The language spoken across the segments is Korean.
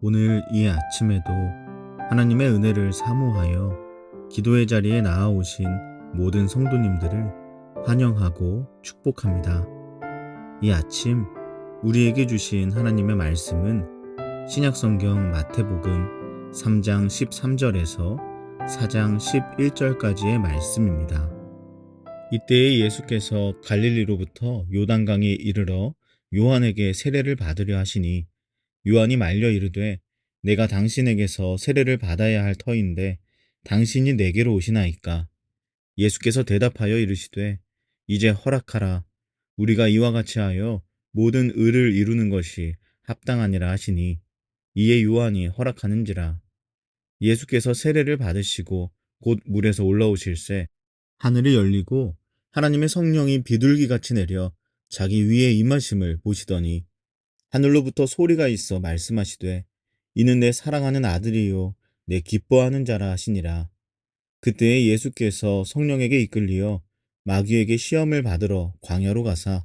오늘 이 아침에도 하나님의 은혜를 사모하여 기도의 자리에 나아오신 모든 성도님들을 환영하고 축복합니다. 이 아침 우리에게 주신 하나님의 말씀은 신약성경 마태복음 3장 13절에서 4장 11절까지의 말씀입니다. 이때에 예수께서 갈릴리로부터 요단강에 이르러 요한에게 세례를 받으려 하시니 요한이 말려 이르되 내가 당신에게서 세례를 받아야 할 터인데 당신이 내게로 오시나이까. 예수께서 대답하여 이르시되 이제 허락하라. 우리가 이와 같이 하여 모든 의를 이루는 것이 합당하니라 하시니 이에 요한이 허락하는지라. 예수께서 세례를 받으시고 곧 물에서 올라오실새 하늘이 열리고 하나님의 성령이 비둘기같이 내려 자기 위에 임하심을 보시더니 하늘로부터 소리가 있어 말씀하시되 이는 내 사랑하는 아들이요 내 기뻐하는 자라 하시니라. 그때에 예수께서 성령에게 이끌리어 마귀에게 시험을 받으러 광야로 가사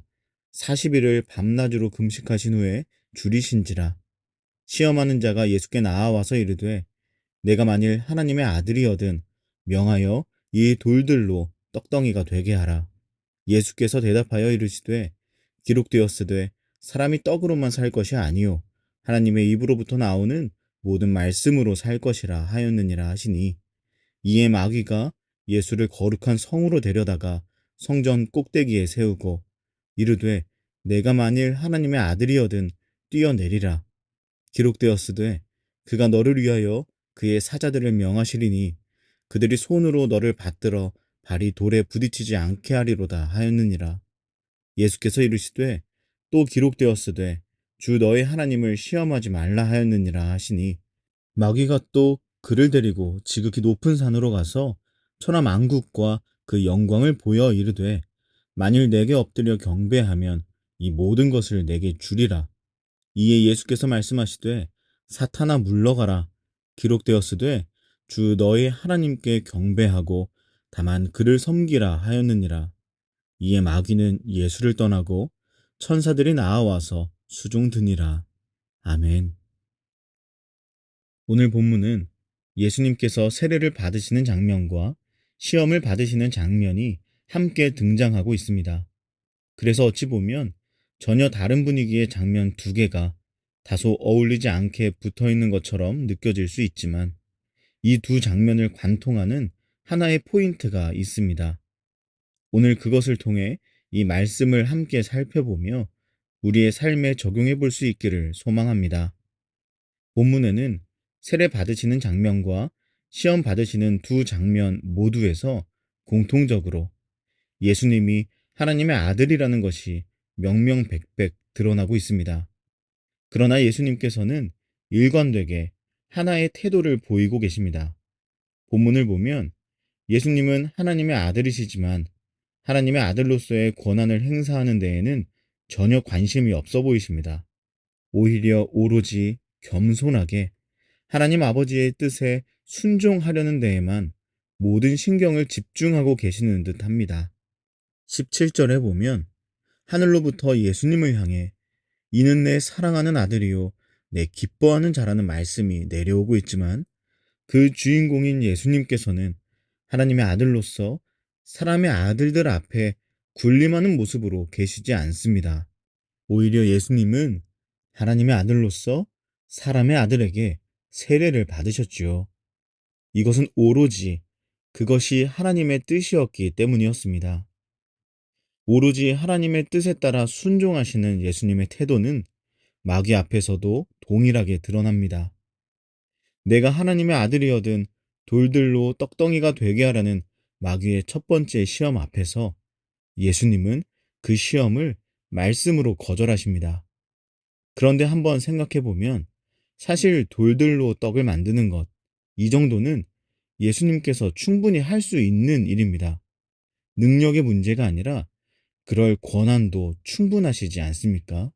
40일을 밤낮으로 금식하신 후에 줄이신지라. 시험하는 자가 예수께 나아와서 이르되 내가 만일 하나님의 아들이거든 명하여 이 돌들로 떡덩이가 되게 하라. 예수께서 대답하여 이르시되 기록되었으되 사람이 떡으로만 살 것이 아니요 하나님의 입으로부터 나오는 모든 말씀으로 살 것이라 하였느니라 하시니 이에 마귀가 예수를 거룩한 성으로 데려다가 성전 꼭대기에 세우고 이르되 내가 만일 하나님의 아들이거든 뛰어내리라. 기록되었으되 그가 너를 위하여 그의 사자들을 명하시리니 그들이 손으로 너를 받들어 발이 돌에 부딪히지 않게 하리로다 하였느니라. 예수께서 이르시되 또 기록되었으되 주 너의 하나님을 시험하지 말라 하였느니라 하시니 마귀가 또 그를 데리고 지극히 높은 산으로 가서 천하 만국과 그 영광을 보여 이르되 만일 내게 엎드려 경배하면 이 모든 것을 내게 주리라. 이에 예수께서 말씀하시되 사탄아 물러가라. 기록되었으되 주 너의 하나님께 경배하고 다만 그를 섬기라 하였느니라. 이에 마귀는 예수를 떠나고 천사들이 나아와서 수종드니라. 아멘. 오늘 본문은 예수님께서 세례를 받으시는 장면과 시험을 받으시는 장면이 함께 등장하고 있습니다. 그래서 어찌 보면 전혀 다른 분위기의 장면 두 개가 다소 어울리지 않게 붙어 있는 것처럼 느껴질 수 있지만 이 두 장면을 관통하는 하나의 포인트가 있습니다. 오늘 그것을 통해 이 말씀을 함께 살펴보며 우리의 삶에 적용해 볼 수 있기를 소망합니다. 본문에는 세례 받으시는 장면과 시험 받으시는 두 장면 모두에서 공통적으로 예수님이 하나님의 아들이라는 것이 명명백백 드러나고 있습니다. 그러나 예수님께서는 일관되게 하나의 태도를 보이고 계십니다. 본문을 보면 예수님은 하나님의 아들이시지만 하나님의 아들로서의 권한을 행사하는 데에는 전혀 관심이 없어 보이십니다. 오히려 오로지 겸손하게 하나님 아버지의 뜻에 순종하려는 데에만 모든 신경을 집중하고 계시는 듯 합니다. 17절에 보면 하늘로부터 예수님을 향해 이는 내 사랑하는 아들이요 내 기뻐하는 자라는 말씀이 내려오고 있지만 그 주인공인 예수님께서는 하나님의 아들로서 사람의 아들들 앞에 군림하는 모습으로 계시지 않습니다. 오히려 예수님은 하나님의 아들로서 사람의 아들에게 세례를 받으셨지요. 이것은 오로지 그것이 하나님의 뜻이었기 때문이었습니다. 오로지 하나님의 뜻에 따라 순종하시는 예수님의 태도는 마귀 앞에서도 동일하게 드러납니다. 내가 하나님의 아들이거든 돌들로 떡덩이가 되게 하라는 마귀의 첫 번째 시험 앞에서 예수님은 그 시험을 말씀으로 거절하십니다. 그런데 한번 생각해 보면 사실 돌들로 떡을 만드는 것, 이 정도는 예수님께서 충분히 할 수 있는 일입니다. 능력의 문제가 아니라 그럴 권한도 충분하시지 않습니까?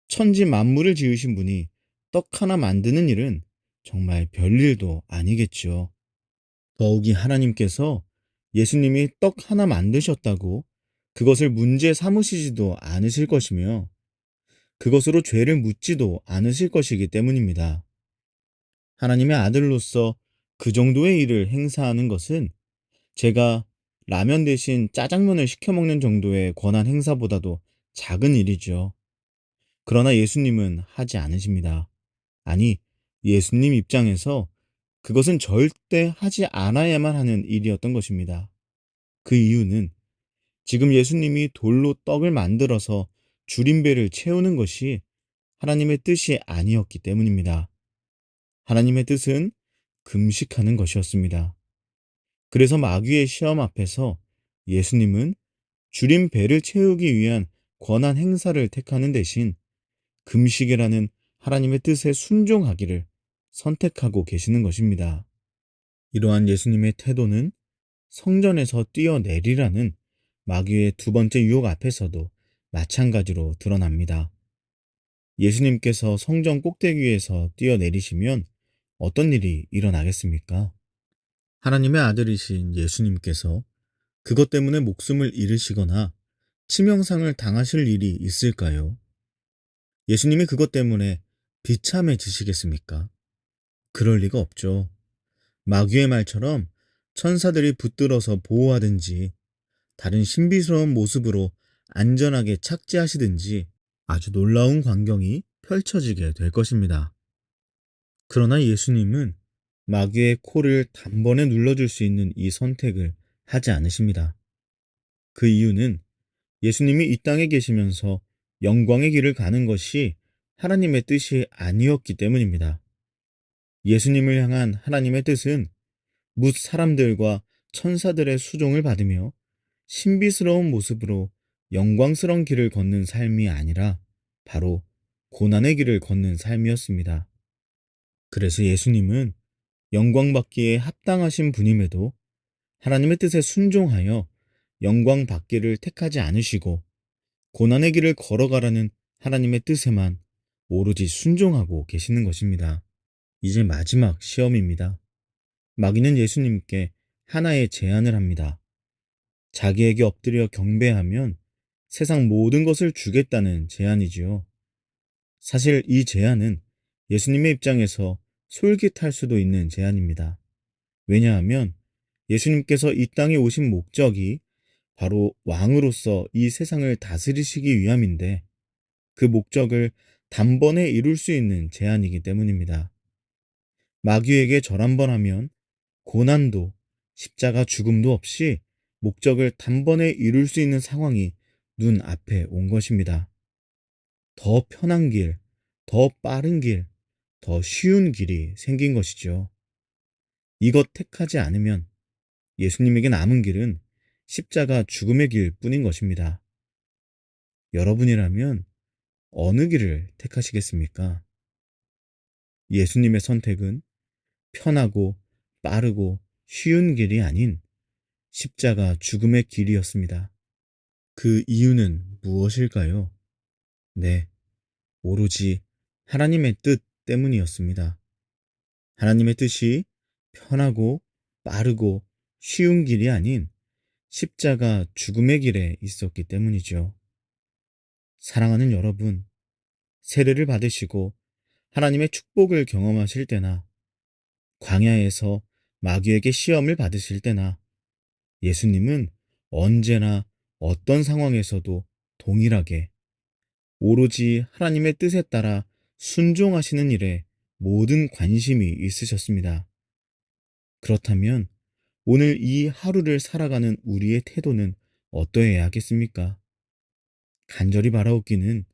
천지 만물을 지으신 분이 떡 하나 만드는 일은 정말 별일도 아니겠죠. 더욱이 하나님께서 예수님이 떡 하나 만드셨다고 그것을 문제 삼으시지도 않으실 것이며 그것으로 죄를 묻지도 않으실 것이기 때문입니다. 하나님의 아들로서 그 정도의 일을 행사하는 것은 제가 라면 대신 짜장면을 시켜 먹는 정도의 권한 행사보다도 작은 일이죠. 그러나 예수님은 하지 않으십니다. 아니, 예수님 입장에서 그것은 절대 하지 않아야만 하는 일이었던 것입니다. 그 이유는 지금 예수님이 돌로 떡을 만들어서 줄임배를 채우는 것이 하나님의 뜻이 아니었기 때문입니다. 하나님의 뜻은 금식하는 것이었습니다. 그래서 마귀의 시험 앞에서 예수님은 줄임배를 채우기 위한 권한 행사를 택하는 대신 금식이라는 하나님의 뜻에 순종하기를 선택하고 계시는 것입니다. 이러한 예수님의 태도는 성전에서 뛰어내리라는 마귀의 두 번째 유혹 앞에서도 마찬가지로 드러납니다. 예수님께서 성전 꼭대기에서 뛰어내리시면 어떤 일이 일어나겠습니까? 하나님의 아들이신 예수님께서 그것 때문에 목숨을 잃으시거나 치명상을 당하실 일이 있을까요? 예수님이 그것 때문에 비참해지시겠습니까? 그럴 리가 없죠. 마귀의 말처럼 천사들이 붙들어서 보호하든지 다른 신비스러운 모습으로 안전하게 착지하시든지 아주 놀라운 광경이 펼쳐지게 될 것입니다. 그러나 예수님은 마귀의 코를 단번에 눌러줄 수 있는 이 선택을 하지 않으십니다. 그 이유는 예수님이 이 땅에 계시면서 영광의 길을 가는 것이 하나님의 뜻이 아니었기 때문입니다. 예수님을 향한 하나님의 뜻은 뭇 사람들과 천사들의 수종을 받으며 신비스러운 모습으로 영광스러운 길을 걷는 삶이 아니라 바로 고난의 길을 걷는 삶이었습니다. 그래서 예수님은 영광받기에 합당하신 분임에도 하나님의 뜻에 순종하여 영광 받기를 택하지 않으시고 고난의 길을 걸어가라는 하나님의 뜻에만 오로지 순종하고 계시는 것입니다. 이제 마지막 시험입니다. 마귀는 예수님께 하나의 제안을 합니다. 자기에게 엎드려 경배하면 세상 모든 것을 주겠다는 제안이지요. 사실 이 제안은 예수님의 입장에서 솔깃할 수도 있는 제안입니다. 왜냐하면 예수님께서 이 땅에 오신 목적이 바로 왕으로서 이 세상을 다스리시기 위함인데 그 목적을 단번에 이룰 수 있는 제안이기 때문입니다. 마귀에게 절 한 번 하면 고난도 십자가 죽음도 없이 목적을 단번에 이룰 수 있는 상황이 눈앞에 온 것입니다. 더 편한 길, 더 빠른 길, 더 쉬운 길이 생긴 것이죠. 이것 택하지 않으면 예수님에게 남은 길은 십자가 죽음의 길 뿐인 것입니다. 여러분이라면 어느 길을 택하시겠습니까? 예수님의 선택은 편하고 빠르고 쉬운 길이 아닌 십자가 죽음의 길이었습니다. 그 이유는 무엇일까요? 네, 오로지 하나님의 뜻 때문이었습니다. 하나님의 뜻이 편하고 빠르고 쉬운 길이 아닌 십자가 죽음의 길에 있었기 때문이죠. 사랑하는 여러분, 세례를 받으시고 하나님의 축복을 경험하실 때나 광야에서 마귀에게 시험을 받으실 때나 예수님은 언제나 어떤 상황에서도 동일하게 오로지 하나님의 뜻에 따라 순종하시는 일에 모든 관심이 있으셨습니다. 그렇다면 오늘 이 하루를 살아가는 우리의 태도는 어떠해야 하겠습니까? 간절히 바라옵기는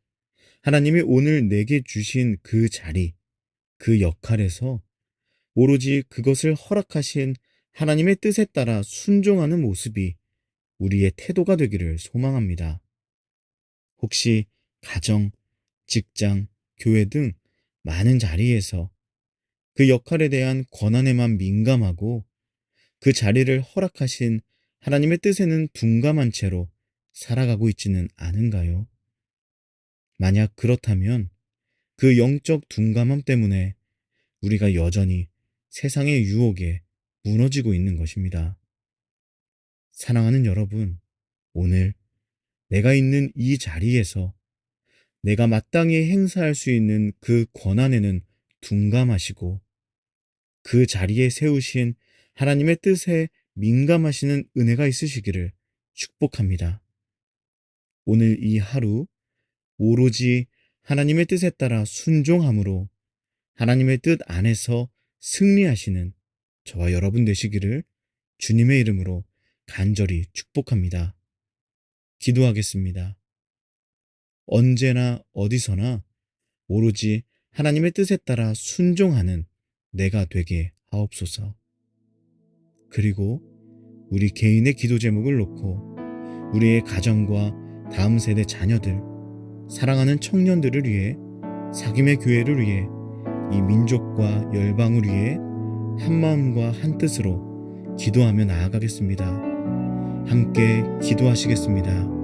하나님이 오늘 내게 주신 그 자리, 그 역할에서 오로지 그것을 허락하신 하나님의 뜻에 따라 순종하는 모습이 우리의 태도가 되기를 소망합니다. 혹시 가정, 직장, 교회 등 많은 자리에서 그 역할에 대한 권한에만 민감하고 그 자리를 허락하신 하나님의 뜻에는 둔감한 채로 살아가고 있지는 않은가요? 만약 그렇다면 그 영적 둔감함 때문에 우리가 여전히 세상의 유혹에 무너지고 있는 것입니다. 사랑하는 여러분, 오늘 내가 있는 이 자리에서 내가 마땅히 행사할 수 있는 그 권한에는 둔감하시고 그 자리에 세우신 하나님의 뜻에 민감하시는 은혜가 있으시기를 축복합니다. 오늘 이 하루 오로지 하나님의 뜻에 따라 순종함으로 하나님의 뜻 안에서 승리하시는 저와 여러분 되시기를 주님의 이름으로 간절히 축복합니다. 기도하겠습니다. 언제나 어디서나 오로지 하나님의 뜻에 따라 순종하는 내가 되게 하옵소서. 그리고 우리 개인의 기도 제목을 놓고 우리의 가정과 다음 세대 자녀들, 사랑하는 청년들을 위해, 사김의 교회를 위해, 이 민족과 열방을 위해 한 마음과 한 뜻으로 기도하며 나아가겠습니다. 함께 기도하시겠습니다.